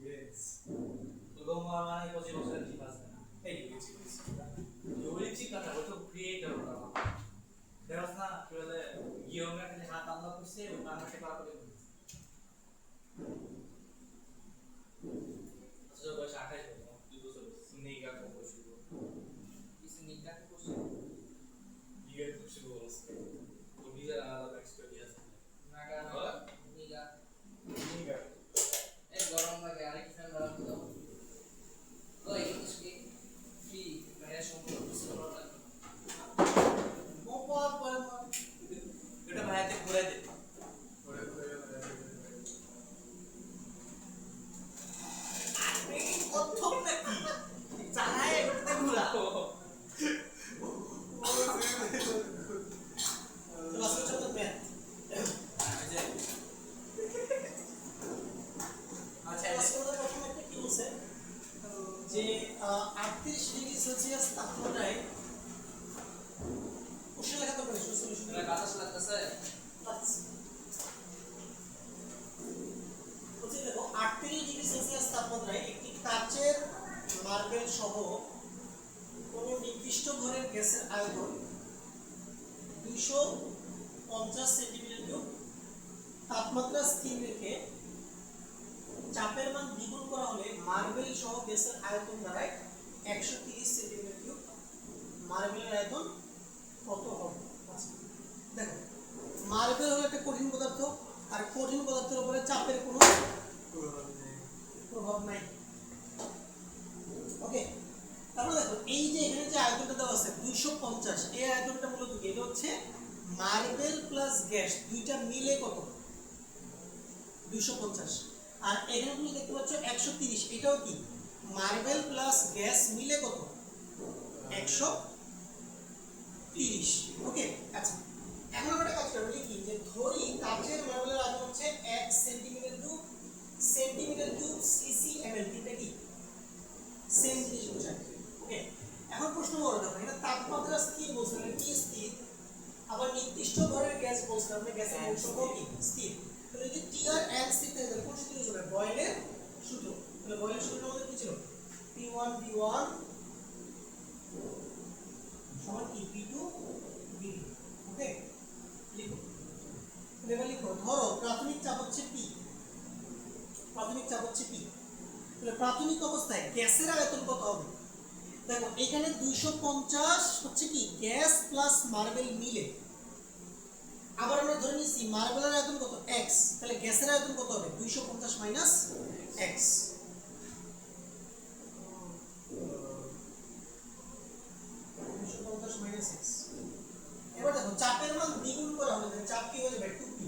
Yes. Luego mana ko si Rosa di pas na. Hey, Yuri kata itu creator orang. Terus na, kalau Giyongnya kali hat Allah kursi, bukan apa apa itu. Asal bahasa apa itu? Itu seniga kursi. Seniga kursi. Dia kursi bolos. Tuh bisa ada experience. Naga niga. Niga. गरम लगे आरे किसान गरम तो ओए इसके की मैं সম্পূর্ণ কিছু করা লাগে মোপা পরে এটা ভাইতে ঘুরে দে ঘুরে আরে প্রথম নাকি চালায় এটা ঘুরা ক্লাস চলতে মে যে 38 ডিগ্রি সেলসিয়াস তাপমাত্রায় উষ্ণ লেখা তো করে সলিউশন এটা বাতাস লাগতেছে বলছি দেখো 38 ডিগ্রি সেলসিয়াস তাপমাত্রায় একটি কাচের মার্বেল সহ কোন নির্দিষ্ট ঘরের গ্যাসের আয়তন 250 সেন্টিমিটার কিউব তাপমাত্রা স্থির রেখে চাপের মান দ্বিগুণ করা হলে মার্বেল সহ গ্যাসের আয়তন দাঁড়ায় 130 সেন্টিমিটার কিউব মার্বেলের আয়তন কত হবে দেখো মার্বেল হলো একটা কঠিন পদার্থ আর কঠিন পদার্থের উপরে চাপের কোনো প্রভাব নাই ওকে তাহলে দেখো এই যে এখানে যে আয়তনটা দেওয়া আছে 250 এই আয়তনটা মূলত কি এটা হচ্ছে মার্বেল প্লাস গ্যাস দুইটা মিলে কত 250 আর এখানে তুমি দেখতে পাচ্ছ 130 এটাও কি মার্বেল প্লাস গ্যাস মিলে কত 130 ওকে আচ্ছা এখন আমরা কাজ করব লিখি যে ধরি কাচের মার্বেলের আয়তন হচ্ছে 1 সেন্টিমিটার কিউব সিসি এমএল এটা কি সেম জিনিস বোঝায় ওকে এখন প্রশ্ন বড় দেখো এটা তাপমাত্রা স্থির বলছে মানে কি স্থির আবার নির্দিষ্ট ভরের গ্যাস বলছে মানে গ্যাসের মৌলসমূহ কি স্থির তাহলে যদি টিআর এন্ড স্থির থাকে তাহলে কোন সূত্র ইউজ হবে বয়েলের সূত্র তাহলে বয়েলের সূত্র আমাদের কি ছিল P1 V1 সমান কি P2 V2 ওকে লিখো এবার লিখো ধরো প্রাথমিক চাপ হচ্ছে P তাহলে প্রাথমিক অবস্থায় গ্যাসের আয়তন কত হবে দেখো এখানে 250 হচ্ছে কি গ্যাস প্লাস মার্বেল মিলে আবার আমরা ধরে নিছি মার্বেলের আয়তন কত x তাহলে গ্যাসের আয়তন কত হবে 250 মাইনাস x 250 মাইনাস x এবার দেখো চাপের মান দ্বিগুণ করা হলে চাপ কি হয়ে যাবে 2p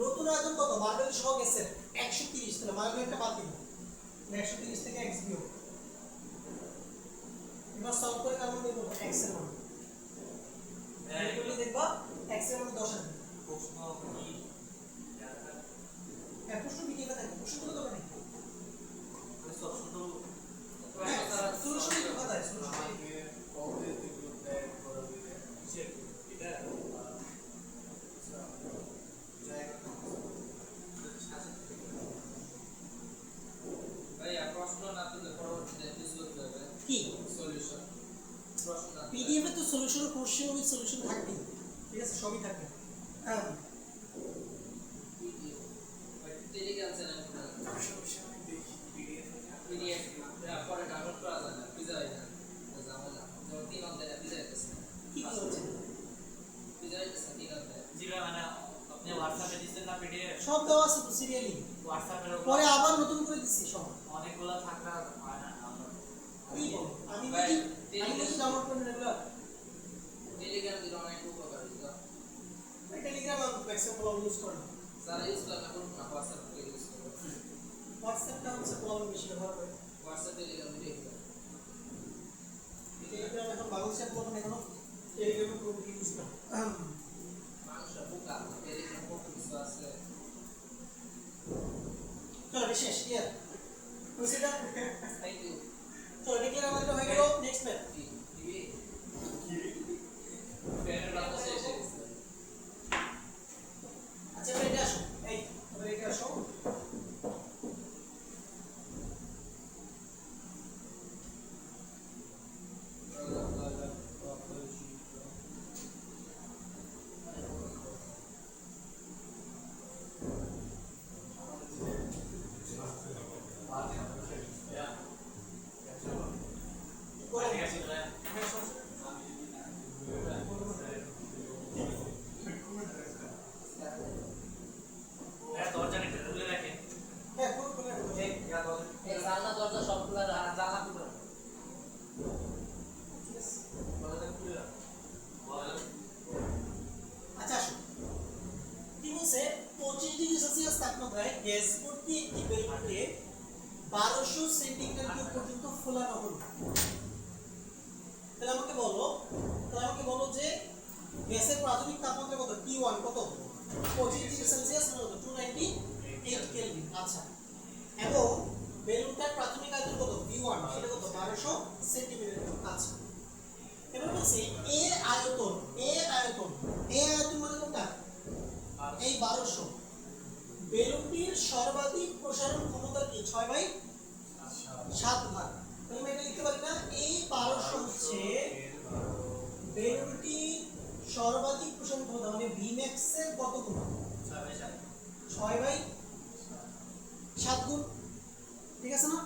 নতুন আয়তন কত মার্বেল সহ গ্যাসের 130 তাহলে মার্বেলটা বাদ দিন 130 থেকে x বিয়োগ এবার সলভ করে তার মধ্যে কত x এর মান এইগুলি দেখবা x এর মান 10 আসবে প্রশ্ন কি প্রশ্ন কি কেটে থাকে প্রশ্ন তো হবে না মানে সব শুধু সলিউশন কি কথা আছে সলিউশন কবে দেখলো ট্যাগ করে দিলে কিসের এটা ভাই প্রশ্ন না দিলে পরবর্তীতে ডিসক্লোজ করবে কি সলিউশন পিডিএফ এ তো সলিউশন কোশ্চেন উইথ সলিউশন থাকবে ঠিক আছে সবই থাকবে হ্যাঁ PDF but Telegram channel solution দেখি পিডিএফ পরে ডাউনলোড করা যায় না পিজা হয় না জামালা যখন 3 ঘন্টা পিজা হইতেছে কি বলছে পিজা হইতেছে 3 ঘন্টা জিরা মানে আপনি হোয়াটসঅ্যাপে দিছেন না পিডিএফ সব দেওয়া আছে তো সিরিয়ালি হোয়াটসঅ্যাপে পরে আবার নতুন করে দিচ্ছি সব অনেকগুলো থাকলে হয় না আমি নিজে ডাউনলোড করে নেব টেলিগ্রাম দিলে অনেক উপকার দিতো টেলিগ্রাম আমি ম্যাক্সিমাম ইউজ করি যারা ইউজ করে না করুন না হোয়াটসঅ্যাপ ইউজ করুন হোয়াটসঅ্যাপটা হচ্ছে প্রবলেম বেশি ব্যবহার করে হোয়াটসঅ্যাপ টেলিগ্রাম টেলিগ্রাম এখন বাংলাদেশের প্রবলেম এখন টেলিগ্রাম পুরো ইউজ করে মানুষ বোকা টেলিগ্রাম কত কিছু আছে চলো বিশেষ ক্লিয়ার প্রসিডার থ্যাংক ইউ তো এটা কি আমাদের হয়ে গেল নেক্সট ম্যাথ আচ্ছা এটা আসো এই এটা আসো ডিগ্রি সেলসিয়াস তাপমাত্রায় গ্যাস ভর্তি একটি বেলুনকে 1200 সেন্টিগ্রেড পর্যন্ত ফোলানো হলো। তাহলে আমাকে বলো যে গ্যাসের প্রাথমিক তাপমাত্রা কত? T1 কত? 25 ডিগ্রি সেলসিয়াস কত? 298 কেলভিন। আচ্ছা, এবং বেলুনটার প্রাথমিক আয়তন কত? V1 সেটা কত? 1200 সেন্টিমিটার। আচ্ছা, এবার বলছি এ আয়তন মানে কোনটা? এই 1200। বেলুনটির সর্বাধিক প্রসারণ ক্ষমতা কি? 6/7 ভাগ। তাহলে আমি এটা লিখতে পারি না, এই 1200 হচ্ছে বেলুনটির সর্বাধিক প্রসারণ ক্ষমতা, মানে Vmax এর কত গুণ? 6/7 গুণ। ঠিক আছে না?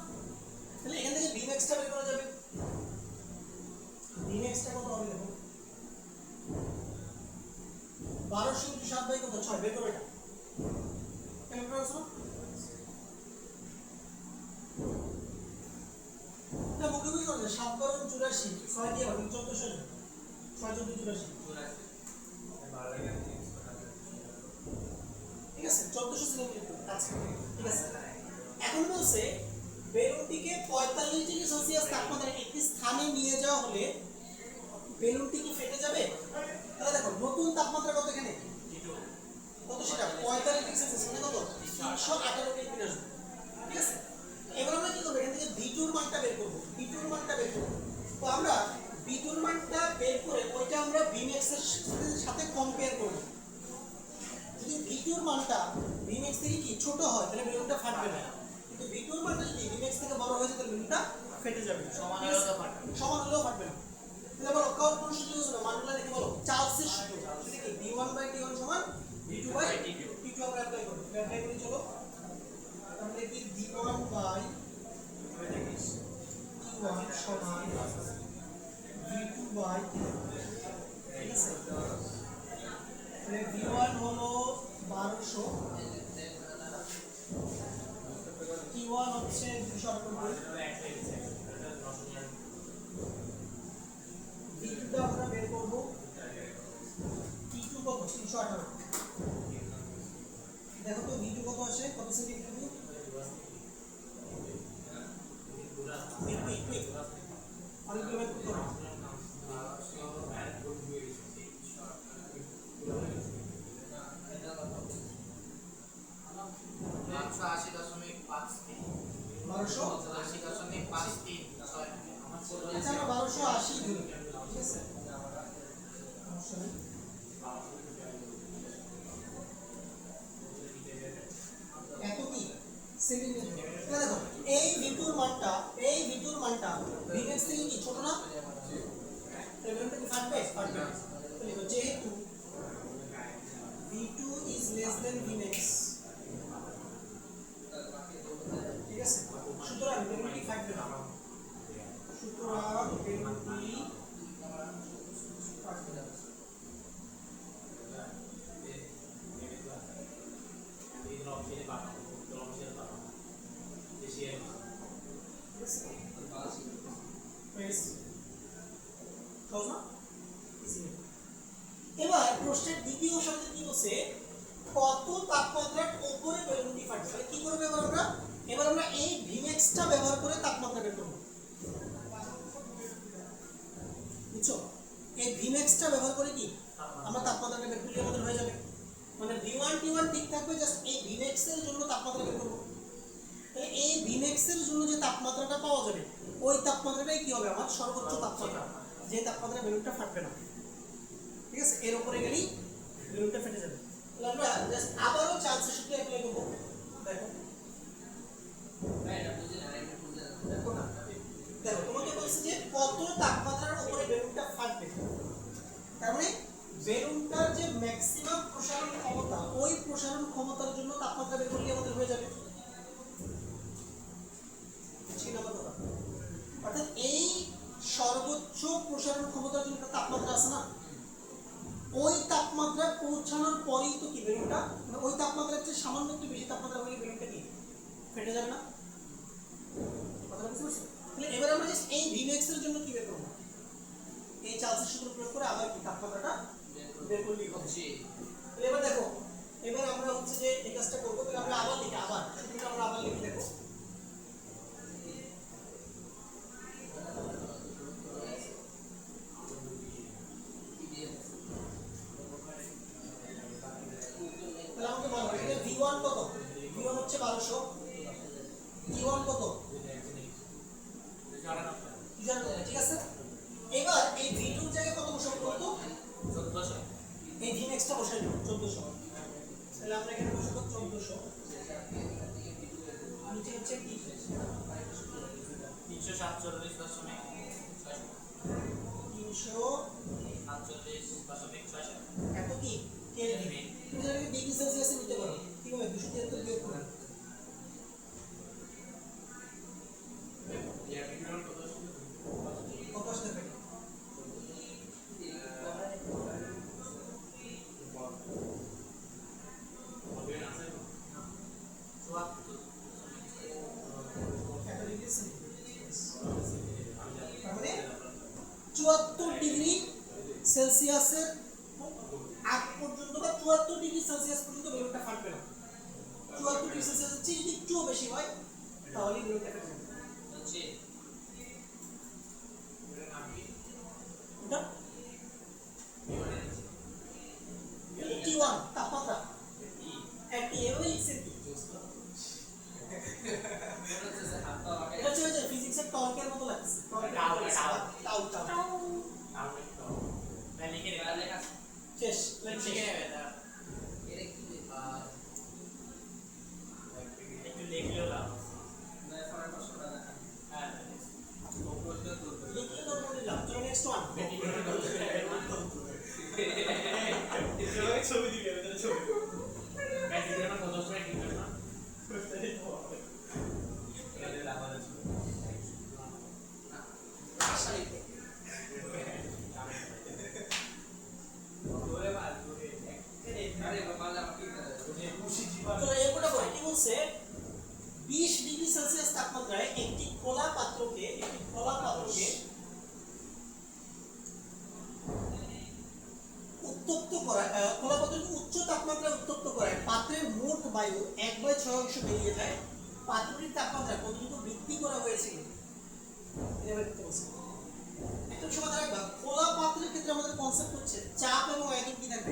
তাহলে এখান থেকে Vmax টা বের করা যাবে। Vmax টা কত হবে দেখো, 1200 × 7 কত? 6। বের করো এটা। ক্যালকুলেটর আছে? না মুখে বুঝি করবে 7 × 84, 6 দিয়ে হবে 1400। 6 × 84। ঠিক আছে, 1400 সেন্টিমিটার। আচ্ছা ঠিক আছে, এখন বলছে বেলুনটিকে 45 ডিগ্রি সেলসিয়াস তাপমাত্রায় একটি স্থানে নিয়ে যাওয়া হলে বেলুনটি কি ফেটে যাবে? তাহলে দেখো নতুন তাপমাত্রা কত এখানে? কত সেটা? 45 ডিগ্রি সেলসিয়াস, মানে কত? 318 কেলভিন আসবে। ঠিক আছে, এবার আমরা কি করব? এখান থেকে V2 এর মানটা বের করব। তো আমরা V2 এর মানটা বের করে ওইটা আমরা Vmax এর সাথে কম্পেয়ার করব। যদি V2 এর মানটা Vmax থেকে কি ছোট হয় তাহলে বেলুনটা ফাটবে না, কিন্তু V2 এর মানটা যদি Vmax থেকে বড় হয় তাহলে বেলুনটা ফেটে যাবে। সমান হলেও ফাটবে না। তাহলে বলো কোন সূত্র ইউজ করব? মানগুলো দেখে বলো। চার্লসের সূত্র। সেটা কি? V1/T1 V2/T2 আমরা অ্যাপ্লাই করব। অ্যাপ্লাই করি চলো। আমরা দেখি V1/T1 সমান V2/T2। ঠিক আছে, তাহলে V1 হলো 1200, T1 হচ্ছে 298, V2 টা আমরা বের করব। T2 কত? 318। দেখো তো V2 কত আসে? কত সেন্টিমিটার? অনেকগুলো বের করতে হবে। 1280.53 আচ্ছা আমরা 1280 ধরি। ঠিক আছে, এত কি সেন্টিমিটার? তাহলে দেখো এই V2 এর মানটা Vmax থেকে কি ছোট না? বেলুনটা কি ফাটবে? ফাটবে। তাহলে যেহেতু V2 is less than Vmax, ঠিক আছে, সুতরাং বেলুনটি ফাটবে না। সুতরাং বেলুনটি ফাটবে না। এবার প্রশ্নের দ্বিতীয় শর্তে কি বলছে? কত তাপমাত্রার উপরে বেলুনটি ফাটবে? তাহলে কি করব এবার আমরা এই Vmax টা ব্যবহার করে তাপমাত্রা বের করব। বুঝছো? এই Vmax টা ব্যবহার করে কি আমরা তাপমাত্রাটা বের করলে আমাদের হয়ে যাবে। মানে V1 T1 ঠিক থাকবে, জাস্ট এই Vmax এর জন্য তাপমাত্রা বের করব। তাহলে এই Vmax এর জন্য যে তাপমাত্রাটা পাওয়া যাবে ওই তাপমাত্রাটাই কি হবে? আমার সর্বোচ্চ তাপমাত্রা, যে তাপমাত্রায় বেলুনটা ফাটবে না। ঠিক আছে, এর উপরে গেলেই বেলুনটা ফেটে যাবে। তাহলে আমরা জাস্ট আবারও চার্লসের সূত্র অ্যাপ্লাই করব। দেখো দেখো তোমাকে বলছে যে কত তাপমাত্রার উপরে বেলুনটা ফাটবে। তার মানে বেলুনটার যে ম্যাক্সিমাম প্রসারণ ক্ষমতা, ওই প্রসারণ ক্ষমতার জন্য তাপমাত্রা বের করলে আমাদের হয়ে যাবে। অর্থাৎ এই সর্বোচ্চ প্রসারণ ক্ষমতার জন্য তাপমাত্রা আছে না, ওই তাপমাত্রায় পৌঁছানোর পরেই তো কি বেলুনটা, মানে ওই তাপমাত্রার চেয়ে সামান্য একটু বেশি তাপমাত্রা হলে বেলুনটা কি ফেটে যাবে না? কথাটা বুঝতে পারছো? তাহলে এবার আমরা জাস্ট এই Vmax এর জন্য কি বের করব? এই চার্লসের সূত্র প্রয়োগ করে আবার কি তাপমাত্রাটা বের করলেই হবে। তাহলে এবার দেখো, এবার আমরা হচ্ছে যে এই কাজটা বসো T1 কত ঠিক আছে এবার এই V2 এর জায়গায় কত বসাবো কত 1400 এই V max টা বসাই দেব 1400 তাহলে আমরা এখানে বসাবো 1400 নিচে হচ্ছে কি 347.6 এত কি কেলভিন তুমি জানো ডিগ্রি সেলসিয়াসে নিতে পারো কিভাবে 273 বিয়োগ করে কত আসতে পারে এত ডিগ্রি তার মানে 74 ডিগ্রি সেলসিয়াসের আগ পর্যন্ত বা 74 ডিগ্রি সেলসিয়াস পর্যন্ত বেলুনটা ফাটবে না 74 ডিগ্রি সেলসিয়াসের চেয়ে যদি একটু বেশি হয় তাহলে বেলুনটা ফাটবে হচ্ছে ওটা T1 তাপমাত্রা এটি এভাবে লিখছে কি এটা হচ্ছে যে ফিজিক্সের টর্কের মতো লাগছে টাউ শেষ লিখে লিখলে তো মনে লাভ চলো নেক্সট ওয়ান ছবি দিবে ছবি চলো এরপরটা বলি কি বলছে 20 ডিগ্রি সেলসিয়াস তাপমাত্রায় একটি খোলা পাত্রকে উত্তপ্ত করা খোলা পাত্রকে উচ্চ তাপমাত্রায় উত্তপ্ত করায় পাত্রের মোট বায়ু 1/6 অংশ বেরিয়ে যায় পাত্রটির তাপমাত্রা কতটুকু বৃদ্ধি করা হয়েছিল এটা দেখতে বলছে একটা সময় রাখবা খোলা পাত্রের ক্ষেত্রে আমাদের কনসেপ্ট হচ্ছে চাপ এবং আয়তন কি থাকবে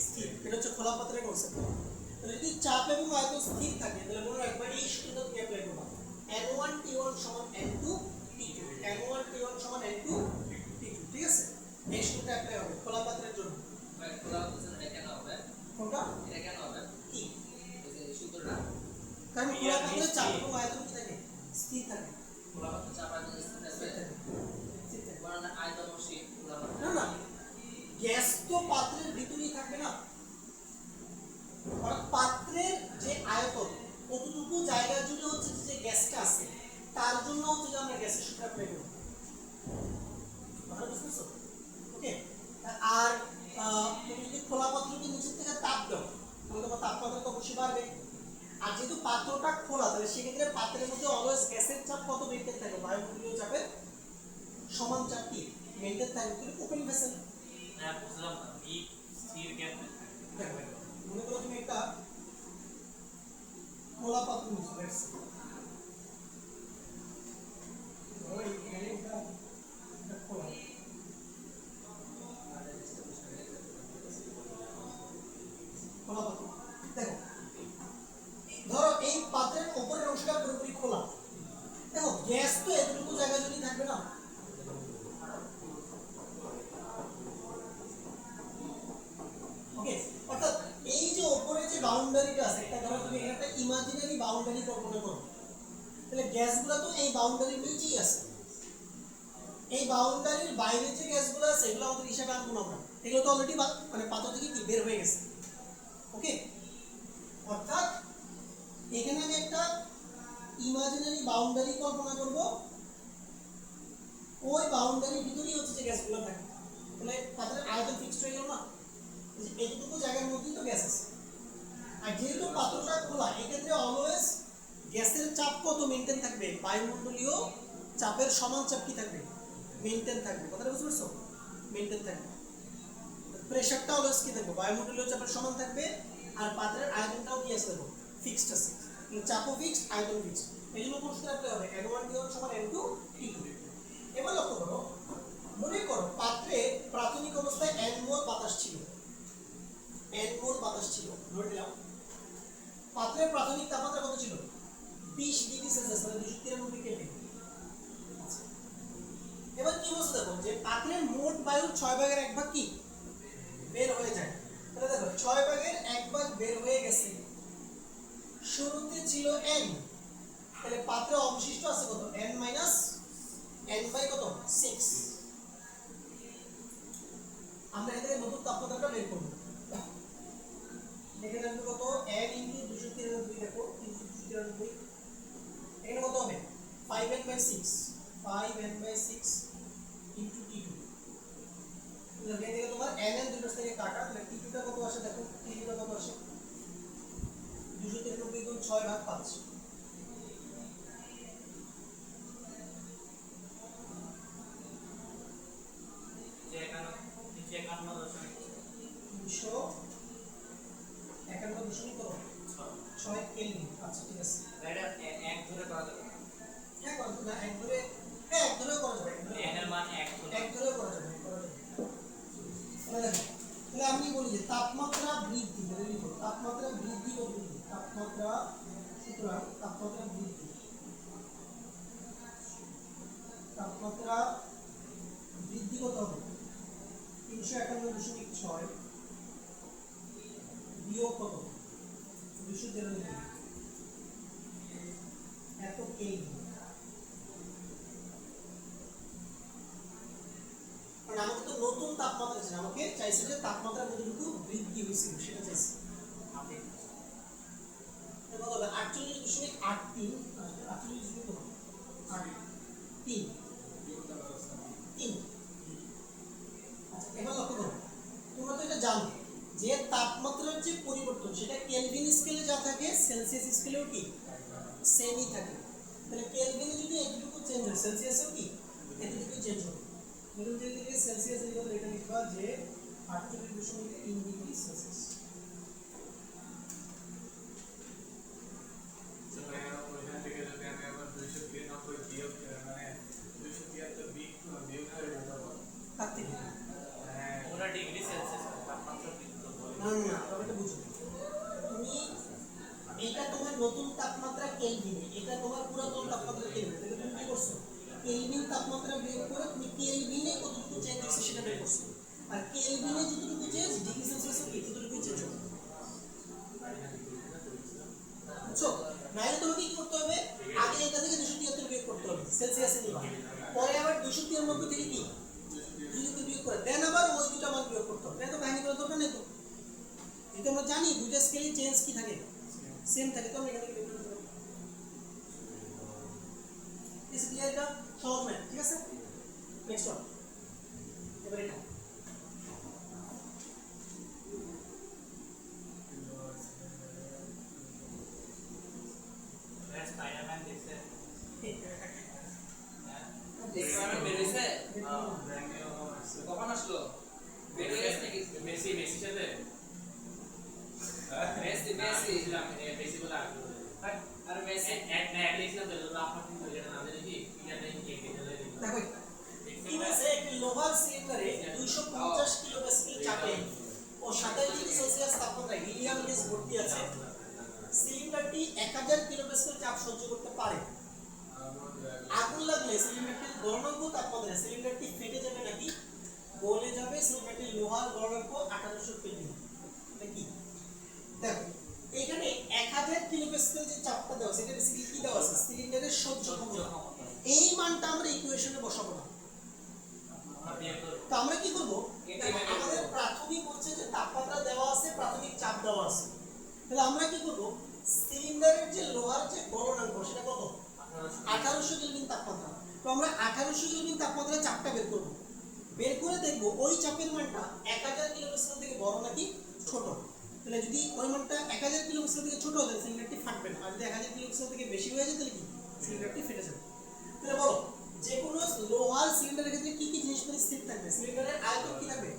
স্থির এটা হচ্ছে খোলা পাত্রের কনসেপ্ট যদি চাপ এবং আয়তন স্থির থাকে তাহলে মনে রাখবা এই সূত্রটা তুমি অ্যাপ্লাই করবা n1 t1 n2 t2 n1 t1 n2 t2 ঠিক আছে এই সূত্রটা অ্যাপ্লাই হবে খোলা পাত্রের জন্য খোলা হচ্ছে এটা কেন হবে কোনটা এটা কেন হবে কি এই যে সূত্রটা কারণ খোলা পাত্রে চাপ এবং আয়তন কি থাকে স্থির থাকে খোলা পাত্র চাপা দিয়ে স্থির থাকে বর্ণনা আয়তন ও শীত খোলা পাত্র না গ্যাস তো পাত্রের ভিতরেই থাকবে না অর্থাৎ পাত্রের যে আয়তন কতটুকু জায়গা জুড়ে হচ্ছে যে গ্যাসটা আছে তার জন্য হচ্ছে যে আমরা গ্যাসের সূত্র অ্যাপ্লাই করব ভালো বুঝছো ওকে আর তুমি যদি খোলা পাত্রকে নিচের থেকে তাপ দাও তাহলে তোমার তাপমাত্রা তো অবশ্যই বাড়বে আর যেহেতু পাত্রটা খোলা তাহলে সেক্ষেত্রে পাত্রের মধ্যে অলওয়েজ গ্যাসের চাপ কত মেইনটেইন থাকবে বায়ুমণ্ডলীয় চাপের সমান চাপ কি মেইনটেইন থাকবে ওপেন ভেসেল হ্যাঁ বুঝলাম না এই স্থির গ্যাস দেখো মনে করো তুমি একটা খোলা পাত্র নিচ্ছ লেটস ওই এখানে একটা খোলা পাত্র দেখো ধরো এই পাত্রের উপরের অংশটা পুরোপুরি খোলা দেখো গ্যাস তো এতটুকু জায়গা যদি থাকবে না ওকে অর্থাৎ এই যে উপরে যে বাউন্ডারিটা আছে এটা ধরো তুমি এখানে একটা ইমাজিনারি বাউন্ডারি কল্পনা করো তাহলে গ্যাসগুলো তো এই বাউন্ডারির নিচেই আছে এই বাউন্ডারির বাইরে যে গ্যাসগুলো আছে এগুলো আমাদের হিসাবে আনবো না আমরা এগুলো তো অলরেডি মানে পাত্র থেকে কি বের হয়ে গেছে ওকে অর্থাৎ এখানে আমি একটা ইমাজিনারি বাউন্ডারি কল্পনা করব ওই বাউন্ডারির ভিতরেই হচ্ছে যে গ্যাসগুলো থাকে তাহলে পাত্রের আয়তন ফিক্সড হয়ে গেল না এইটুকু জায়গার মধ্যেই তো গ্যাস আছে আর যেহেতু পাত্রটা খোলা এক্ষেত্রে অলওয়েজ গ্যাসের চাপ কত মেইনটেইন থাকবে বায়ুমণ্ডলীয় চাপের সমান চাপ কি থাকবে মেইনটেইন থাকবে কথাটা বুঝতে পারছো মেইনটেইন থাকবে প্রেসারটা অলওয়েজ কি থাকবে বায়ুমণ্ডলীয় চাপের সমান থাকবে আর পাত্রের আয়তনটাও কি আছে দেখো ফিক্সড আছে চাপও ফিক্সড আয়তন ফিক্সড এইজন্য কোন সূত্র অ্যাপ্লাই হবে n1 t1 n2 t2 এবার লক্ষ্য করো মনে করো পাত্রে প্রাথমিক অবস্থায় n মোল বাতাস ছিল n মোল বাতাস ছিল ধরে নিলাম পাত্রের প্রাথমিক তাপমাত্রা কত ছিল 20 ডিগ্রি সেলসিয়াস মানে 293 কেলভিন। আচ্ছা এবার কি বলছে দেখো যে পাত্রের মোট বায়ুর 6 ভাগের 1 ভাগ কি বের হয়ে যায়। তাহলে দেখো 6 ভাগের 1 ভাগ বের হয়ে গেছে, শুরুতে ছিল n, তাহলে পাত্রে অবশিষ্ট আছে কত n মাইনাস n বাই কত 6। আমরা এখানে নতুন তাপমাত্রাটা বের করব। এখানে আসবে কত n ইনটু 293 দেখো 293 এখানে কত হবে 5n by 6 5n by 6 into t2। তাহলে এখান থেকে তোমার n এর দুটো থেকে কাটা, তাহলে t2 টা কত আসে দেখো, t2 টা কত আসে 293 গুণ 6 ভাগ 5 351.6 কেলভিন। আচ্ছা ঠিক আছে, এটা এক ধরে করা যাবে হ্যাঁ কত না এক ধরে, হ্যাঁ এক ধরে করা যাবে, n এর মান এক ধরে এক ধরে করা যাবে, করা যাবে। তাহলে দেখো, তাহলে আমি বলি যে তাপমাত্রা বৃদ্ধি বলে লিখো, তাপমাত্রা বৃদ্ধি ও বৃদ্ধি, তাপমাত্রা সুতরাং তাপমাত্রা বৃদ্ধি, তাপমাত্রা বৃদ্ধি কত হবে 351.6 বিয়োগ কত 293 এত কেলভিন। কারণ আমাকে তো নতুন তাপমাত্রা চাই, আমাকে চাইছে যে তাপমাত্রা কতটুকু বৃদ্ধি হয়েছিল সেটা চাইছে। কত হবে 48.83 48.83 আচ্ছা এবার লক্ষ্য করো, তোমরা তো এটা জানো যে তাপমাত্রার যে পরিবর্তন সেটা কেলভিন স্কেলে যা থাকে সেলসিয়াস স্কেলেও কি সেমই থাকে। তাহলে কেলভিনে যদি এতটুকু চেঞ্জ হয় সেলসিয়াসেও কি এতটুকু চেঞ্জ হবে। ধরুন যদি সেলসিয়াস এর কথা এটা লিখবা যে 48.3 ডিগ্রি সেলসিয়াস। ওইখান থেকে যদি আমি আবার 293 বিয়োগ মানে 273 বিয়োগ করে বলবো তার থেকে হ্যাঁ ওটা ডিগ্রি সেলসিয়াস তাপমাত্রা বৃদ্ধি করে না না তবে এটা বুঝো, তুমি এটা তোমার নতুন তাপমাত্রা কেলভিনে, এটা তোমার পুরাতন তাপমাত্রা কেলভিন, তাহলে তুমি কি করছো কেলভিন তাপমাত্রা বিয়োগ করে তুমি কেলভিনে কতটুকু চেঞ্জ হচ্ছে সেটা বের করছো, আর কেলভিনে যতটুকু চেঞ্জ ডিগ্রি সেলসিয়াসে কি ততটুকু চেঞ্জ হবে। বুঝছো, নাহলে তোমাকে কি করতে হবে আগে এটা থেকে 273 বিয়োগ করতে হবে সেলসিয়াসে নিবা, পরে আবার 293 থেকে কি 273 বিয়োগ করে দেন আবার ওই দুটো মান বিয়োগ করতে হবে। তো কাহিনী করার দরকার নেই তো, এটা আমরা জানি দুটো স্কেলে চেঞ্জ কি থাকে সেম থাকে, তো আমরা এখানে বের করতে পারি। ইস ক্লিয়ার, এটা সহজ ম্যাথ, ঠিক আছে। নেক্সট ওয়ান, এবারে এটা স্পাইডারম্যান দেখছে দেখলাম বেরিয়েছে কখন আসলো বেরিয়ে গেছে নাকি মেসি মেসির সাথে মেসি মেসি ছিলাম মেসি বলে আসলো আর মেসি এক না এক লিখলাম তো আপনার কিন্তু এটা নাম জানি কি এটা নেই কি এটা নেই দেখো কি বলছে, একটি লোহার সিলিন্ডারে 250 কিলো প্যাসকেল চাপে ও 27 ডিগ্রি সেলসিয়াস তাপমাত্রায় হিলিয়াম গ্যাস ভর্তি আছে। সিলিন্ডারটি 1000 কিলো প্যাসকেল চাপ সহ্য করতে পারে। আগুন লাগলে সিলিন্ডারটির গলনাঙ্ক তাপমাত্রায় সিলিন্ডারটি ফেটে যাবে নাকি গলে যাবে। সিলিন্ডারটির লোহার গলনাঙ্ক 1800 কেলভিন। এটা কি দেখো, এখানে 1000 কিলো প্যাসকেল যে চাপটা দেওয়া সেটা বেসিক্যালি কি দেওয়া আছে সিলিন্ডারের সহ্য ক্ষমতা, এই মানটা আমরা ইকুয়েশনে বসাবো না। তো আমরা কি করব, আমাদের প্রাথমিক হচ্ছে যে তাপমাত্রা দেওয়া আছে, প্রাথমিক চাপ দেওয়া আছে, তাহলে আমরা কি করব সিলিন্ডারের যে লোহার যে গলনাঙ্ক সেটা কত 1800 কেলভিন তাপমাত্রা। তো আমরা 1800 কেলভিন তাপমাত্রায় চাপটা বের করব, বের করে দেখব ওই চাপের মানটা 1000 কিলো প্যাসকেল থেকে বড় নাকি ছোট। তাহলে যদি ওই মানটা 1000 কিলো প্যাসকেল থেকে ছোট হয় তাহলে সিলিন্ডারটি ফাটবে না, আর যদি 1000 কিলো প্যাসকেল থেকে বেশি হয়ে যায় তাহলে কি সিলিন্ডারটি ফেটে যাবে। তাহলে বলো যে কোনো লোহার সিলিন্ডারের ক্ষেত্রে কি কি জিনিসপত্র স্থির থাকবে, সিলিন্ডারের আয়তন কি থাকবে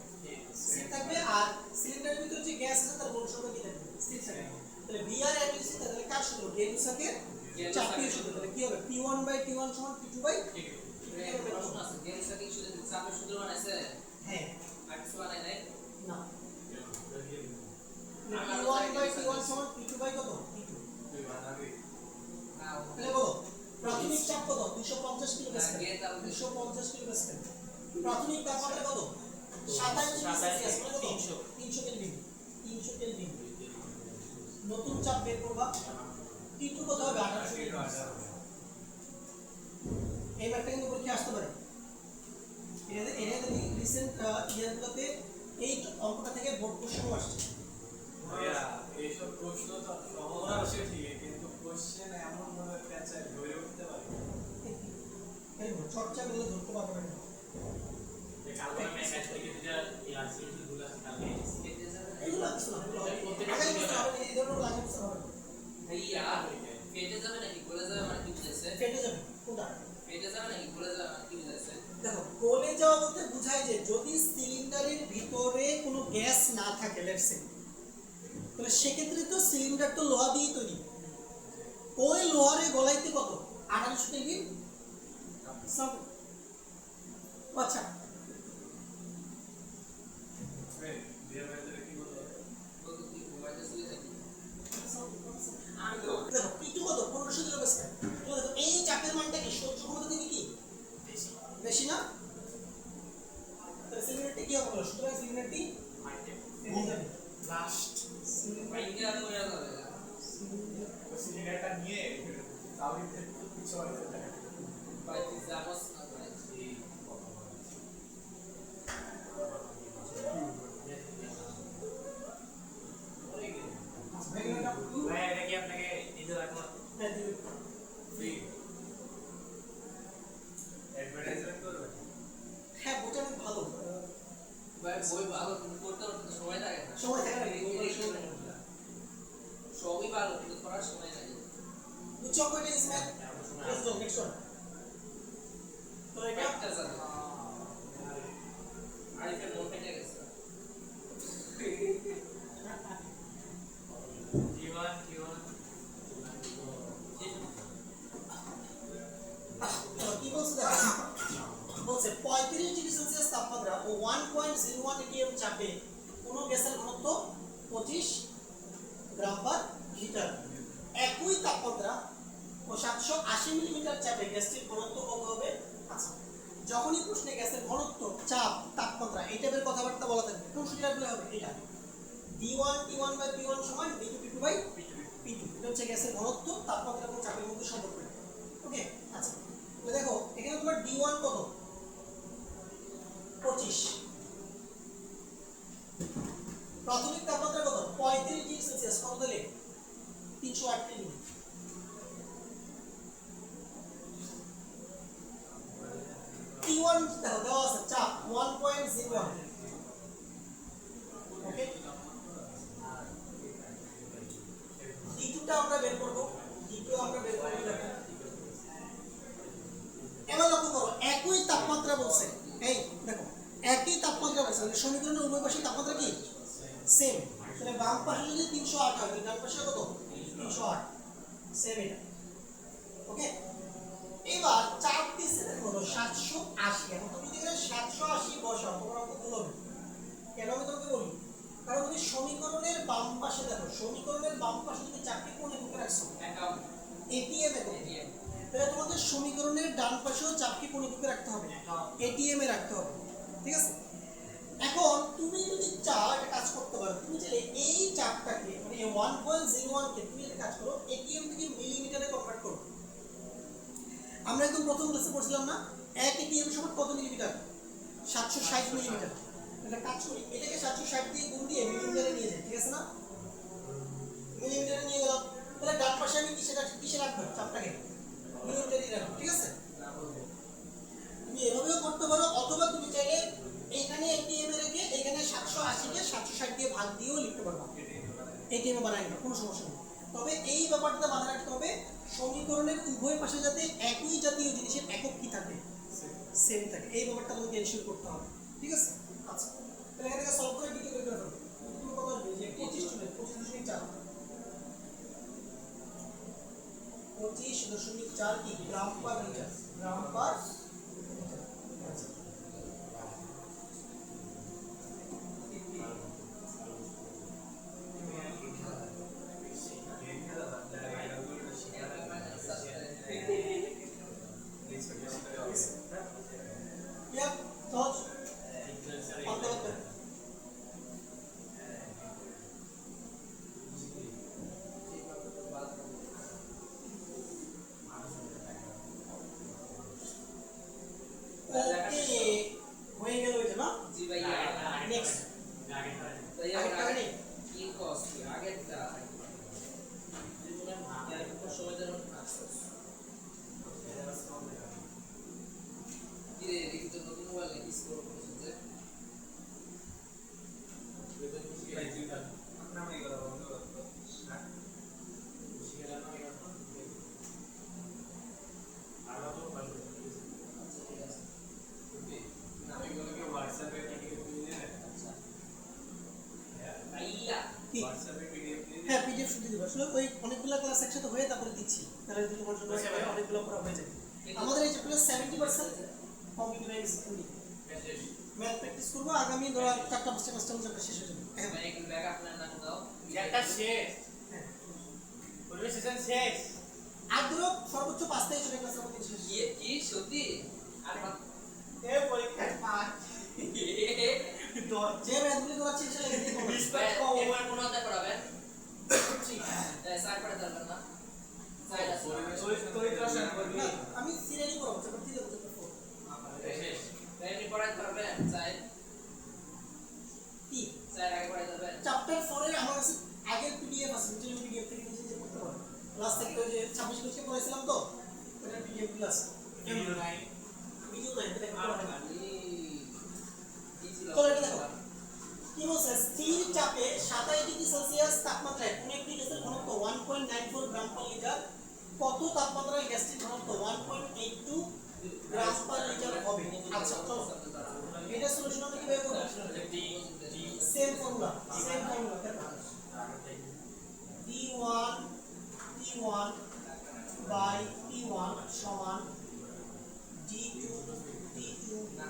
স্থির থাকবে, আর সিলিন্ডারের ভিতরে যে গ্যাস আছে তার মোল সংখ্যা কি থাকবে স্থির থাকবে। তাহলে ভি আর এম ইজ তাহলে কার সূত্র গেনুসাকের চাপের সূত্র, তাহলে কি হবে P1 বাই T1 সমান P2 বাই প্রশ্ন আছে গেমস কি শুধু চাপের সূত্র বানাইছে হ্যাঁ আর কিছু বানাই নাই না P1 বাই T1 সমান P2 বাই কত P2 250 কিলো আগে তার 250 কিলো প্যাসকেল। প্রাথমিক তাপমাত্রা কত? 27 ডিগ্রি সেলসিয়াস, মানে কত? 300 কেলভিন। 300 কেলভিন। নতুন চাপ বের করবা। T2 কত হবে? 1800 কেলভিন। এই ম্যাথটা কিন্তু পরীক্ষা আসতে পারে। এর রিসেন্ট ইয়ারগুলোতে এই অঙ্কটা থেকে বোর্ড কোশ্চেন আসছে। ভাইয়া এইসব প্রশ্ন তো সহজ আসে ঠিকই, কিন্তু কোশ্চেন এমন ভাবে প্যাঁচায় ধরে উঠতে পারে। এই চর্চা গুলো ধরতে পারবে না। যে কালকে ম্যাচ থেকে যেটা ইয়ারসিটি গুলো আছে কালকে কেটে যাবে না। এগুলো কিছু না, এগুলো আগামী বছর হবে, এই ধরনের আগামী বছর হবে না। ভাইয়া কেটে যাবে নাকি গলে যাবে মানে কি বুঝাইছে? ফেটে যাবে কোনটা? কেটে যাবে নাকি গলে যাবে মানে কি বুঝাইছে? দেখো, গলে যাওয়া বলতে বোঝায় যে যদি সিলিন্ডারের ভিতরে কোনো গ্যাস না থাকে, লেটস সে, তাহলে সেক্ষেত্রে তো সিলিন্ডার তো লোহা দিয়ে তৈরি, ওই লোহারে গলাইতে কত? 1800 কেলভিন। আচ্ছা, এই বিয়ের ভেতরে কি বলতো? বলতো তুই মোবাইলে শুয়ে থাকি। দেখো T2 কত? 1500 কিলো প্যাসকেল। তো দেখো এই চাপের মানটা কি সহ্য ক্ষমতা থেকে কি বেশি বেশি না? তাহলে সিলিন্ডারটি কি হবে? সুতরাং সিলিন্ডারটি মাইন্ডে ফেটে যাবে। লাস্ট বাইকে আর কইরা যাবে না। ওই সিলিন্ডারটা নিয়ে তাওইতে কিছু হয়তো দেখা ভাই তুই জানোস না ভাই। হয়ে গেল না? ভাই এটা কি আপনাকে দিতে লাগবে হ্যাঁ, দিবে। ফ্রি অ্যাডভার্টাইজমেন্ট করবে। হ্যাঁ, বইটা অনেক ভালো। ভাই বই ভালো কিন্তু পড়তে পড়তে সময় লাগে না। সময় থাকে না, বই পড়ার সময় সময় লাগে না। সবই ভালো কিন্তু পড়ার সময় লাগে। Which of it is math? Let's go, next one. তো এটা একটা জানো। আরিফের মন ফেটে গেছে। জীবন জীবন কি বলছে দেখো, বলছে 35 ডিগ্রি সেলসিয়াস তাপমাত্রা ও 1.01 atm চাপে কোনো গ্যাসের ঘনত্ব 25 গ্রাম পার লিটার। একই তাপমাত্রা ও 780 মিলিমিটার চাপে গ্যাসটির ঘনত্ব কত হবে? আচ্ছা, যখনই প্রশ্নে গ্যাসের ঘনত্ব, চাপ, তাপমাত্রা এই টাইপের কথাবার্তা বলা থাকবে, কোন সূত্রটা হবে? এটা D1 T1 বাই P1 সমান D2 P2 বাই P2। এটা হচ্ছে গ্যাসের ঘনত্ব, তাপমাত্রা এবং চাপের মধ্যে সম্পর্ক। ওকে, আচ্ছা, তো দেখো এখানে তোমার D1 কত? 25। প্রাথমিক তাপমাত্রা কত? 35 ডিগ্রি সেলসিয়াস। কত দিলে? 308 কেলভিন। T1 দেখো দেওয়া আছে চাপ 1.01। ওকে, D2 টা আমরা বের করব। D2 আমরা বের করব। দেখো এবার লক্ষ্য করো, একই তাপমাত্রা বলছে। এই দেখো, একই তাপমাত্রা বলছে, মানে সমীকরণের উভয় পাশে তাপমাত্রা কি সেম। তাহলে বাম পাশে যদি 308 হয়, তাহলে ডান পাশে কত? 308। সেম এটা। ওকে, এবার চাপ দিছে দেখো 780। এখন তুমি যদি এখানে 780 বসাও, তোমার অঙ্ক ভুল হবে। কেন আমি তোমাকে বলি? কারণ তুমি সমীকরণের বাম পাশে দেখো, সমীকরণের বাম পাশে তুমি চাপকে কোন এককে রাখছো? অ্যাকাউন্ট এটিএম এ। এটিএম তাহলে তোমাদের সমীকরণের ডান পাশেও চাপকে কোন এককে রাখতে হবে? এটিএম এ রাখতে হবে। ঠিক আছে, এখন তুমি যদি চাও একটা কাজ করতে পারো, তুমি চাইলে এই চাপটাকে মানে 1.01 কে তুমি একটা কাজ করো, এটিএম থেকে মিলিমিটারে কনভার্ট করো। আমরা একদম প্রথম ক্লাসে পড়ছিলাম না, 1 এটিএম সমান কত মিলিমিটার? 760 মিলিমিটার। একটা কাজ করি, এটাকে 760 দিয়ে গুণ দিয়ে মিলিমিটারে নিয়ে যাই। ঠিক আছে না? মিলিমিটারে নিয়ে গেলাম, তাহলে ডান পাশে আমি কিসে রাখবো? চাপটাকে মিলিমিটারে রাখবো। ঠিক আছে, তুমি এভাবেও করতে পারো, অথবা তুমি চাইলে এইখানে এটিএম এ রেখে এখানে 780 কে 760 দিয়ে ভাগ দিয়েও লিখতে পারবা। এটিএম এ বানাই না, কোনো সমস্যা নেই। তবে এই ব্যাপারটা মাথায় রাখতে হবে, সমীকরণের উভয় পাশে যাতে একই জাতীয় জিনিসের একক কি থাকে? সেম থাকে। এই ব্যাপারটা তোমাকে এনশিওর করতে হবে। ঠিক আছে, আচ্ছা, তাহলে এখানে সলভ করে ডিকে বের করে ফেলবো। তুমি কত আসবে? যে 25.4 25.4 কি গ্রাম পার লিটার। গ্রাম পার লিটার। আচ্ছা, নিচে হয়ে তারপরে দিচ্ছি, তাহলে তোমার জন্য আচ্ছা ভাই। অনেকগুলো পড়া হয়ে যাবে। আমাদের এই চ্যাপ্টারে 70% কমপ্লিট হয়ে গেছে। মেসেজ ম্যাথ প্র্যাকটিস করবো, আগামী ধরো 4টা 5টা চ্যাপ্টার শেষ হয়ে যাবে। হ্যাঁ ভাই একটু ব্যাক আপনার নাম দাও একটা শেষ হ্যাঁ। পরিবেশ সেশন শেষ আর ধরো সর্বোচ্চ 5 থেকে 6 ক্লাসের মধ্যে শেষ। কি সত্যি আর এ পরীক্ষায় 5 যে ম্যাথগুলি করাচ্ছি সেটা লিখে দিবো। এবার কোন অধ্যায় পড়াবেন স্যার পড়াতে পারবেন না স্যার আছে না, আমি সিরিয়ালি পড়াবো, চ্যাপ্টার 3 চ্যাপ্টার 4 শেষ আপনি পড়াতে পারবেন স্যার কি স্যার আগে পড়াতে পারবেন চ্যাপ্টার 4 এর আমার কাছে আগের পিডিএফ আছে, যেটা পিডিএফ থেকে নিজে নিজে পড়তে পারো। ক্লাস থেকে ওই যে 26 কোর্সে পড়াইছিলাম তো, ওটা পিডিএফ ক্লাস ভিডিও নাই ভিডিও নাই, এটা দেখো পড়া হয়। কি ছিল চলো এটা দেখো কি বলছে, স্থির চাপে 27 ডিগ্রি সেলসিয়াস তাপমাত্রায় কোন একটি গ্যাসের ঘনত্ব 1.94 গ্রাম পার লিটার, কত তাপমাত্রায় গ্যাসটির ঘনত্ব 1.82 গ্রাম পার লিটার হবে। আচ্ছা চলো এটা সলিউশন আমরা কিভাবে করব? Same formula T1 by T1 সমান D2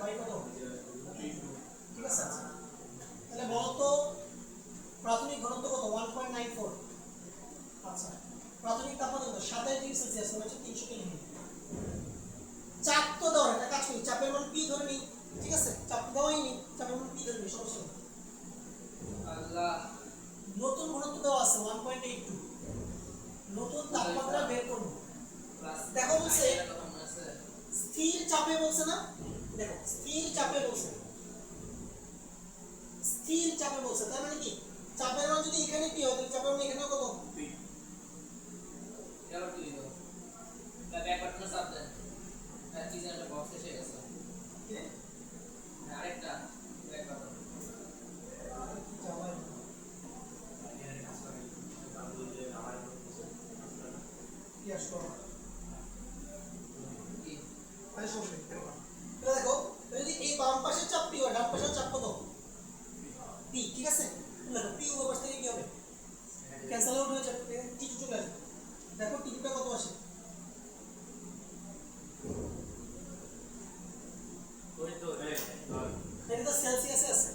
বাই কত? ঠিক আছে, তাহলে বলো তো প্রাথমিক ঘনত্ব কত? 1.94। আচ্ছা প্রাথমিক তাপমাত্রা কত? 27 ডিগ্রি সেলসিয়াস, মানে হচ্ছে 300 কেলভিন। চাপ তো দাও, একটা কাজ করি, চাপের মান P ধরে নিই। ঠিক আছে, চাপ দেওয়াই নি, চাপের মান P ধরে নিই, সমস্যা নেই। আল্লাহ নতুন ঘনত্ব দেওয়া আছে 1.82, নতুন তাপমাত্রা বের করব। দেখো বলছে স্থির চাপে বলছে না, দেখো স্থির চাপে বলছে, স্থির চাপে বলছে, তার মানে কি চাপের মান যদি এখানে P হয় তাহলে চাপের মান এখানেও কত? এবার কি দিও তা ব্যাক বাটনে চাপ দেন আর কি যেন একটা বক্স এসে গেছে আরেকটা ব্যাক বাটন কি আসলো? কি তাহলে সমস্যা নেই, তাহলে দেখো যদি এই বাম পাশের চাপ P হয়, ডান পাশের চাপ কত? P, ঠিক আছে? দেখো P উভয় পাশ থেকে কি হবে? ক্যান্সেল আউট হয়ে যাবে, T2 চলে আসবে। দেখো T2 টা কত আসে? ওই তো এটা তো সেলসিয়াসে আছে,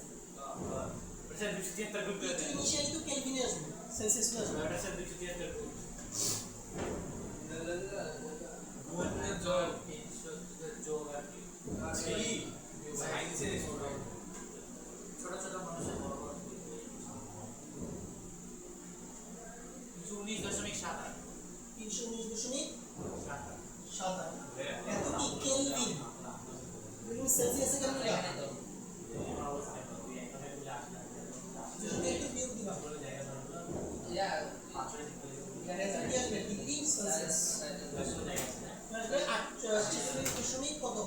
ওটা 273 গুণ করে দেন ইনিশিয়ালি তো কেলভিনে আসবে, সেলসিয়াসে আসবে। ওটা 273 গুণ জল যোগ আর কি ছোট ছোট মানুষের বড় বড় 19.78 319.78 এত কি কেলভিন, তুমি সেলসিয়াসে কেন লিখা? তুমি একটু বিয়োগ দিবা, ইয়া এখানে কি আসবে? ডিগ্রি সেলসিয়াস আসবে 48 কত?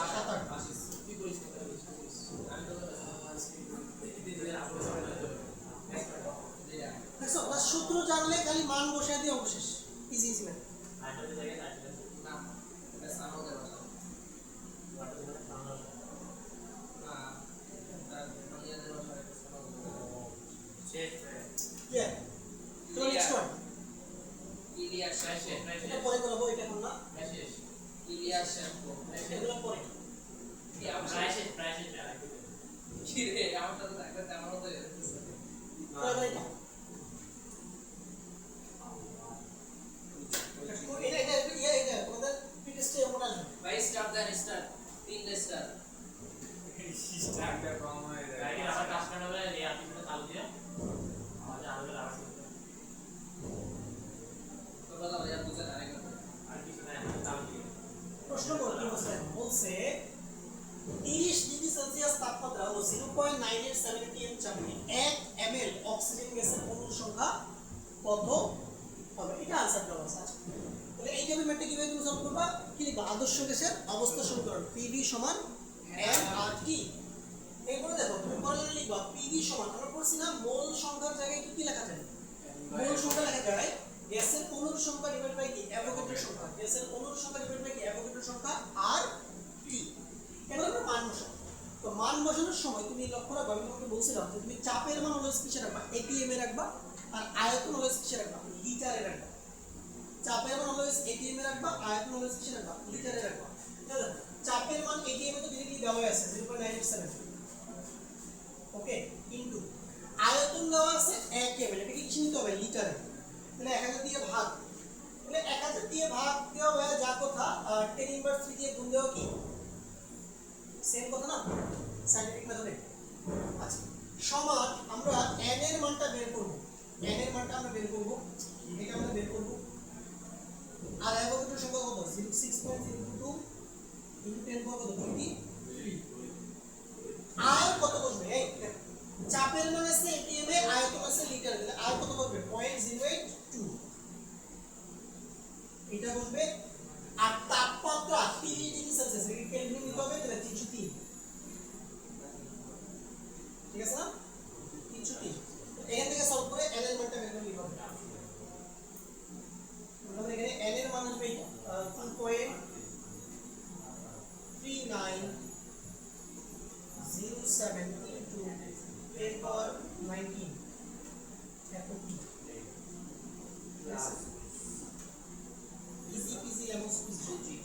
7 কি করিস আমি তো দেখছো না, সূত্র জানলে খালি মান বসায় দিয়ে অবশেষ ইজি ইজি ম্যাথ। না এটা সামনে দেওয়া না তার মানে দেওয়া শেষ ক্লিয়ার? তো নেক্সট ওয়ান, ইলিয়াস শেষ এটা পরে করব, এটা এখন না, শেষ ইলিয়াস শ্যাম্পু এগুলো পরে। কি আমার প্রায় শেষ কি রে আমারটা তো একটা তেমন হতে যাচ্ছে পরে এটা এটা তোমাদের টেস্টে এমন আসবে। ভাই স্টার দেন স্টার তিনটে স্টার স্ট্যান্ডটা কম হয়ে যায় রাইট আমার কাজ করতে হবে এই আপনি চালু দিয়ে আমাদের আরো আওয়াজ করতে তো বলা ভাই বুঝেন আরেকবার আর কিছু না আমাদের চালু দিয়ে প্রশ্ন করতে বলছে 30 ডিগ্রি সেলসিয়াস তাপমাত্রা ও 0.987 atm চাপে 1 ml অক্সিজেন গ্যাসের অণুর সংখ্যা কত হবে? এটা आंसर দেওয়া আছে। আচ্ছা তাহলে এই টেবিলটা কিভাবে তুমি সলভ করবা? কি লিখবা? আদর্শ গ্যাসের অবস্থা সমীকরণ PV সমান nRT। এরপরে দেখো তুমি পরে লিখবা PV সমান, আমরা পড়ছি না মোল সংখ্যার জায়গায় কি লেখা যায়? মোল সংখ্যা লেখা যায় গ্যাসের অণুর সংখ্যা ডিভাইড বাই কি অ্যাভোগাড্রো সংখ্যা, গ্যাসের অণুর সংখ্যা ডিভাইড বাই কি অ্যাভোগাড্রো সংখ্যা আর টি। এবার আমরা মান বসাবো। তো মান বসানোর সময় তুমি লক্ষ্য রাখবা, আমি তোমাকে বলছিলাম যে তুমি চাপের মান অলওয়েজ কিসে রাখবা? এটিএম এ রাখবা, আর আয়তন অলওয়েজ কিসে রাখবা? লিটারে রাখবা। এটিএম এ রাখবা, আয়তন হলো কিসে রাখবা, লিটারে রাখবা। ঠিক আছে, চাপের মান এটিএম এ তো ডিরেক্টলি দেওয়া আছে 0.987, ওকে, ইনটু আয়তন দেওয়া আছে 1 ml, এটাকে কিসে নিতে হবে, লিটারে। তাহলে 1000 দিয়ে ভাগ, তাহলে 1000 দিয়ে ভাগ দেওয়া হয় যা কথা 10 ইনভার্স 3 দিয়ে গুণ দেওয়া কি সেম কথা না, সাইন্টিফিক মেথডে। আচ্ছা, সমান আমরা n এর মানটা বের করব, n এর মানটা আমরা বের করব, এটা আমরা বের করব। আর অ্যাভোগাড্রোর সংখ্যা কত, 6.022 ইনটু 10 কত, 23। আর কত বসবে, এই চাপের মান আছে এটিএম এ, আয়তন আছে লিটারে, তাহলে আর কত বসবে, 0.082 এটা বসবে। আর তাপমাত্রা 30 ডিগ্রি সেলসিয়াস, এটা কেলভিন নিতে হবে, তাহলে 303, ঠিক আছে না, 303। এখান থেকে সলভ করে n এর মানটা বের করে নিতে হবে। আমরা এখানে n এর মান আসবে 2.3907 ইনটু 10 পাওয়ার 19 এত কি, ইজি পিজি লেমন স্কুইজ জলদি।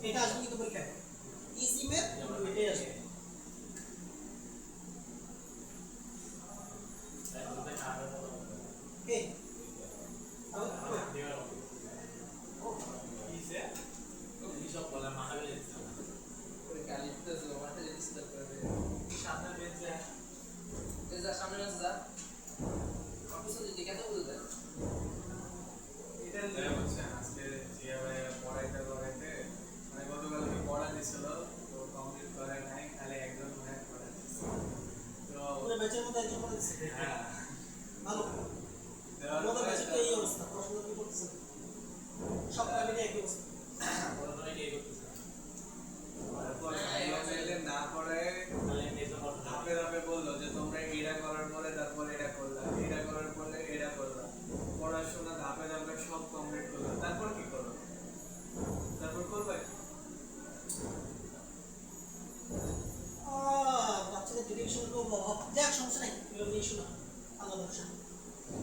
এটা আসবে কিন্তু পরীক্ষায় ইজি ম্যাথ, এটাই আসবে। এই সব বলা মাথা গেলে ওই কালিতে জমাতে ডিস্টার্ব করে সামনে বেঁচে যা সামনে আছে যা অফিসে যদি কেন বলতে এটা নিয়ে হচ্ছে আজকে যেভাবে পড়াইতে মানে গতকাল কি পড়া দিছিল তো কমপ্লিট করে নাই, খালি একজন ম্যাথ পড়াইছে তো পুরো ব্যাচের মধ্যে একজন করে দিচ্ছে, হ্যাঁ ভালো। দেওয়ার আমাদের পরে ব্যাচে তো এই অবস্থা, পড়াশোনা কি করতেছে, সব মিলে একই অবস্থা। বড় কি করতেছে তারপর ভাইয়া না পড়ে তাহলে মেজো করতে ধাপে ধাপে বললো যে তোমরা এটা করার পরে তারপর এটা করলা, এটা করার পরে এটা করলা, পড়াশোনা ধাপে ধাপে সব কমপ্লিট করলো, তারপর কি করো, তারপর করবে বাচ্চাদের ডিরেকশন তো অভাব, যাক সমস্যা নাই, এগুলো নিয়ে শোনা আল্লাহ ভরসা।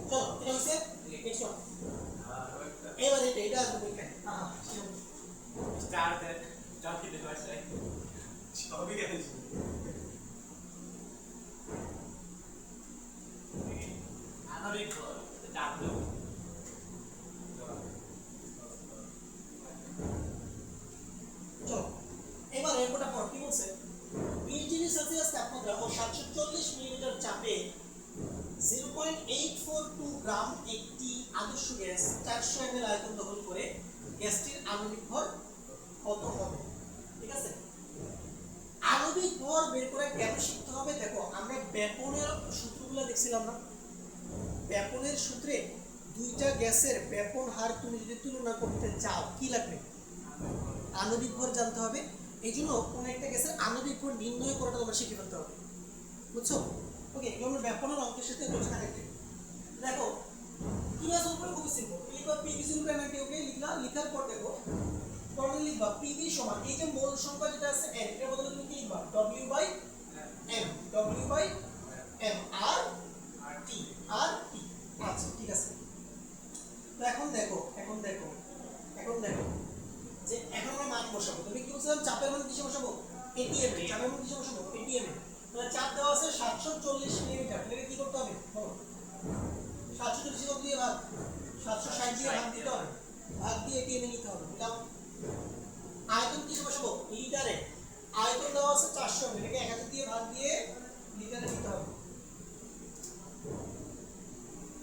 চলো এটা হচ্ছে নেক্সট ওয়ান। এবার এটা আসবে পরীক্ষায়, স্টার দেন চাকরি দিতে পারছে সবই আসবে। আনবিক ডাব্লিউ চলো এবার এরপরটা পর কি বলছে, 20 ডিগ্রি সেলসিয়াস তাপমাত্রা ও 740 মিলিমিটার চাপে 0.842 গ্রাম একটি আদর্শ গ্যাস 400 ml আয়তন দখল করে গ্যাসটির আণবিক ভর কত হবে। ঠিক আছে, আণবিক ভর বের করে কেন শিখতে হবে, দেখো আমরা ব্যাপনের সূত্রগুলো দেখছিলাম না, ব্যাপনের সূত্রে দুইটা গ্যাসের ব্যাপন হার তুমি যদি তুলনা করতে চাও কি লাগবে, আণবিক ভর জানতে হবে। এই জন্য কোনো একটা গ্যাসের আণবিক ভর নির্ণয় করাটা তোমরা শিখে ফেলতে হবে, বুঝছো। ওকে, এগুলো আমরা ব্যাপনের অঙ্কের সাথে রোজ কানেক্টেড। দেখো কিভাবে সলভ করে, খুবই সিম্পল। লিখবা পি বি 0.90, ওকে লিখলা, লিখার পর দেখো পরে লিখবা পি বি সমান এই যে মোল সংখ্যা যেটা আছে n, এর বদলে তুমি কি লিখবা w বাই m আর টি। আচ্ছা ঠিক আছে, তো এখন দেখো যে এখন আমরা মান বসাবো। তুমি কি বলছিলাম চাপের মান কিসে বসাবো, এটিএম এ। চাপের মান কিসে বসাবো, এটিএম এ। তাহলে চাপ দেওয়া আছে 740 মিলিমিটার, এটাকে কি করতে হবে বলো, 740 কত দিয়ে ভাগ, 760 দিয়ে ভাগ দিতে হবে, ভাগ দিয়ে এটিএম এ নিতে হবে। বুঝলাম, আয়তন কিসে বসাবো, লিটারে। আয়তন দেওয়া আছে 400 ml, এটাকে 1000 দিয়ে ভাগ দিয়ে লিটারে নিতে হবে।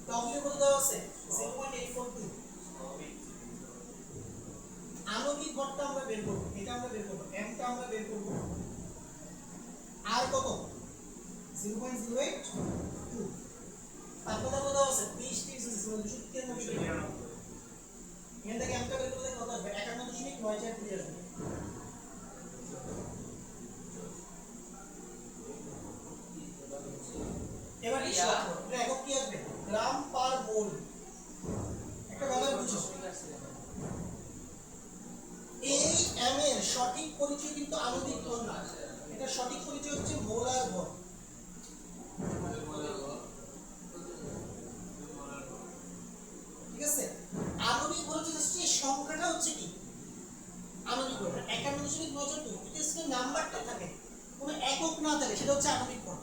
ডব্লিউ কত দেওয়া আছে 0.842। আণবিক ভরটা আমরা বের করব, এটা আমরা বের করব, m টা আমরা বের করব, আর কত 0.082। তারপর কত দেওয়া আছে 20 ডিগ্রি সেলসিয়াস, 293 ডিগ্রি। এখান থেকে m টা বের করলে কত আসবে, 51.94 আসবে। এবার কি সূত্র, এটা একক কি আসবে, গ্রাম পার মোল। একটা ব্যাপার বুঝো, এই m এর সঠিক পরিচয় কিন্তু আণবিক ভর না, এটা সঠিক পরিচয় হচ্ছে মোলার ভর। হচ্ছে কি আণবিক ভর। 91.92 যদি সেটা নাম্বারটা থাকে কোনো একক না থাকে সেটা হচ্ছে আণবিক ভর।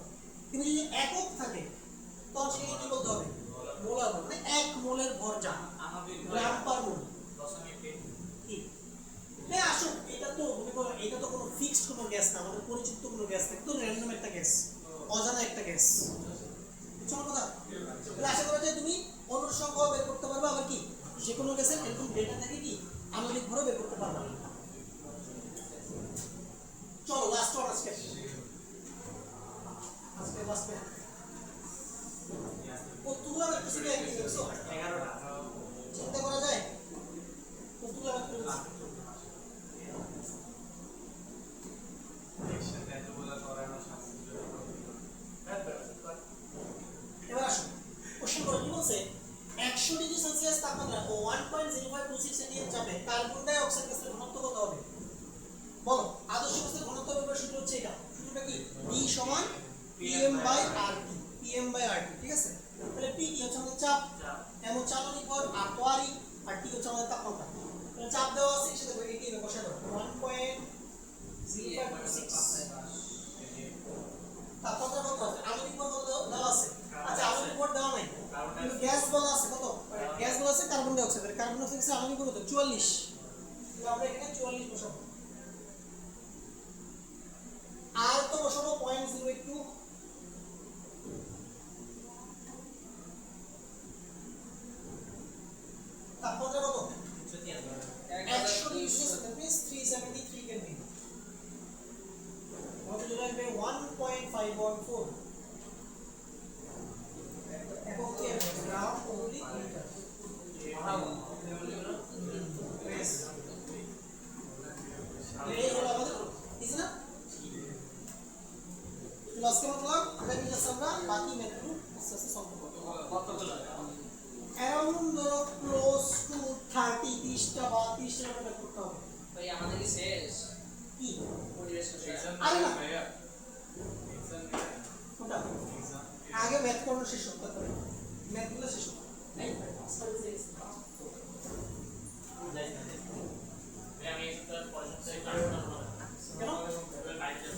কিন্তু যদি একক থাকে তখন সেটাকে কি বলতে হবে? মোলার ভর। মানে 1 মোলের ভর যা আমাদের গ্রাম পার মোল। দশমিক তিন। ঠিক। হ্যাঁ আসুন, এটা তো মনে করো এটা তো কোনো ফিক্সড কোনো গ্যাস না, আমাদের পরিচিত কোনো গ্যাস না, একদম র্যান্ডম একটা গ্যাস, অজানা একটা গ্যাস। বুঝছো আমার কথা? তাহলে আশা করা যায় তুমি অনুসংখ্যাও বের করতে পারবে, আবার কি যে কোনো গ্যাসের এরকম ডেটা থাকে কি আণবিক ভরও বের করতে পারবে। চলো লাস্ট ওয়ান আজকে লাস্ট ওয়ান। কতগুলো বের করছি একদিন দেখছো? 11টা। চিন্তা করা যায় কতগুলো বের করছি? একসাথে এতগুলো করানো শাস্তি। এবার আসুন কোশ্চেন করো কি বলছে 100 ডিগ্রি সেলসিয়াস তাপমাত্রা ও 1.0526 সেন্টিগ্রেড চাপে কার্বন ডাই অক্সাইড গ্যাসের ঘনত্ব কত হবে? বলো আদর্শ গ্যাসের ঘনত্ব বের সূত্র হচ্ছে এটা। সূত্রটা কি? P সমান PM/RT। PM/RT ঠিক আছে? তাহলে P কি হচ্ছে আমাদের চাপ, M হচ্ছে আণবিক ভর, R তো RE, আর T হচ্ছে আমাদের তাপমাত্রা। তাহলে চাপ দেওয়া আছে সেটা দেখো এটি এর বসা দাও 1.0526। তাপমাত্রা কত আছে? আণবিক ভর কত দেওয়া আছে? আচ্ছা আণবিক ভর দেওয়া নাই কিন্তু গ্যাস বলা আছে কত? গ্যাস বলা আছে carbon die oxide. Carbon die oxide আণবিক ভর কত? 44। তো আমরা এখানে 44 বসাবো। আর তো বসাবো 0.082। তাপমাত্রা কত? 100 degree Celsius, that means 373 kelvin. কত চলে আসবে? 1.514 একক কি হবে? গ্রাম প্রতি লিটার। Yes. এই হলো আমাদের ইজি না? আজকে মতলব আগামী ক্লাসে আমরা বাকি ম্যাথগুলো আস্তে আস্তে সলভ করব। কতগুলো? অ্যারাউন্ড ধরো ক্লোজ টু 30 30টা বা 30টা ম্যাথ করতে হবে। ভাই আমাদের কি শেষ? কি পরিবেশ রসায়ন। আরে না ভাইয়া এক্সাম ওটা এক্সাম আগে ম্যাথ করানো শেষ করতে হবে, ম্যাথগুলো শেষ করতে হবে। আমি এই সপ্তাহে পরের সপ্তাহে ক্লাস করব না। কেন? বাইরে যাব।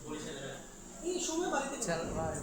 বরিশালে। এই সময় বাড়িতে চল ভাই